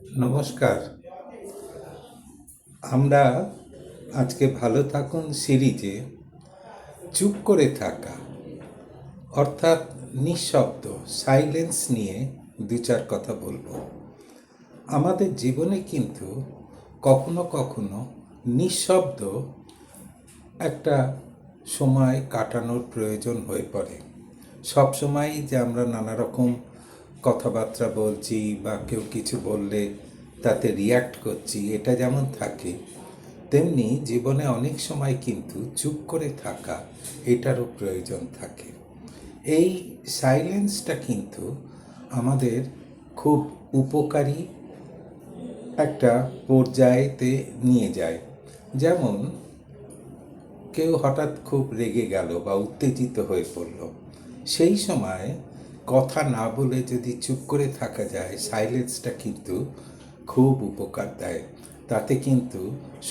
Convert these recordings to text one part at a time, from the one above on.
নমস্কার। আমরা আজকে ভালো থাকুন সিরিজে চুপ করে থাকা অর্থাৎ নিঃশব্দ সাইলেন্স নিয়ে দু চার কথা বলবো। আমাদের জীবনে কিন্তু কখনো কখনো নিঃশব্দ একটা সময় কাটানোর প্রয়োজন হয়ে পড়ে। সব সময়ই যে আমরা নানা রকম কথাবার্তা বলছি বা কেউ কিছু বললে তাতে রিয়্যাক্ট করছি, এটা যেমন থাকে, তেমনি জীবনে অনেক সময় কিন্তু চুপ করে থাকা এটারও প্রয়োজন থাকে। এই সাইলেন্সটা কিন্তু আমাদের খুব উপকারী একটা পর্যায়েতে নিয়ে যায়। যেমন কেউ হঠাৎ খুব রেগে গেল বা উত্তেজিত হয়ে পড়ল, সেই সময় কথা না বলে যদি চুপ করে থাকা যায়, সাইলেন্সটা কিন্তু খুব উপকার দেয়। তাতে কিন্তু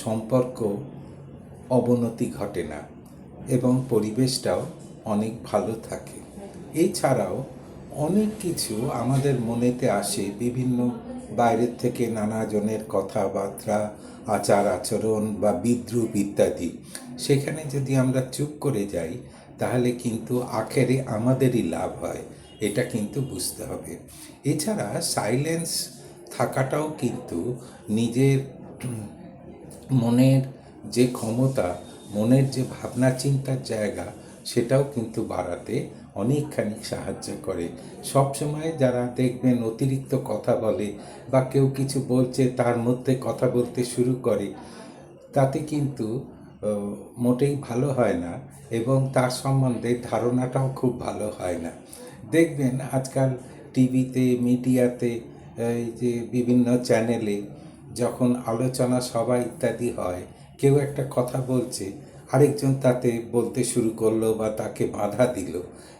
সম্পর্ক অবনতি ঘটে না এবং পরিবেশটাও অনেক ভালো থাকে। এছাড়াও অনেক কিছু আমাদের মনেতে আসে, বিভিন্ন বাইরের থেকে নানা জনের কথাবার্তা, আচার আচরণ বা বিদ্রূপ ইত্যাদি। সেখানে যদি আমরা চুপ করে যাই তাহলে কিন্তু আখেরে আমাদেরই লাভ হয়, এটা কিন্তু বুঝতে হবে। এছাড়া সাইলেন্স থাকাটাও কিন্তু নিজের মনের যে ক্ষমতা, মনের যে ভাবনা চিন্তার জায়গা, সেটাও কিন্তু বাড়াতে অনেকখানি সাহায্য করে। সবসময় যারা দেখবেন অতিরিক্ত কথা বলে বা কেউ কিছু বলছে তার মধ্যে কথা বলতে শুরু করে, তাতে কিন্তু মোটেই ভালো হয় না এবং তার সম্বন্ধে ধারণাটাও খুব ভালো হয় না। দেখবেন আজকাল টিভিতে, মিডিয়াতে, এই যে বিভিন্ন চ্যানেলে যখন আলোচনা সভা ইত্যাদি হয়, কেউ একটা কথা বলছে, আরেকজন তাতে বলতে শুরু করলো বা তাকে বাধা দিল,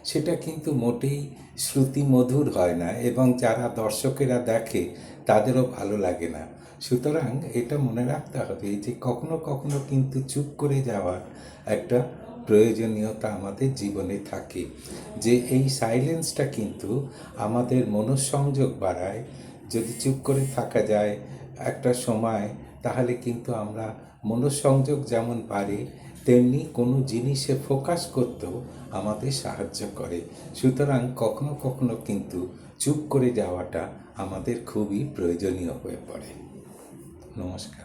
সেটা কিন্তু মোটেই শ্রুতিমধুর হয় না এবং যারা দর্শকেরা দেখে তাদেরও ভালো লাগে না। সুতরাং এটা মনে রাখতে হবে যে কখনো কখনো কিন্তু চুপ করে যাওয়ার একটা প্রয়োজনীয়তা আমাদের জীবনে থাকে, যে এই সাইলেন্সটা কিন্তু আমাদের মনঃসংযোগ বাড়ায়। যদি চুপ করে থাকা যায় একটা সময়, তাহলে কিন্তু আমরা মনঃসংযোগ যেমন বাড়ে, তেমনি কোনো জিনিসে ফোকাস করতেও আমাদের সাহায্য করে। সুতরাং কখনো কখনো কিন্তু চুপ করে যাওয়াটা আমাদের খুবই প্রয়োজনীয় হয়ে পড়ে। নমস্কার।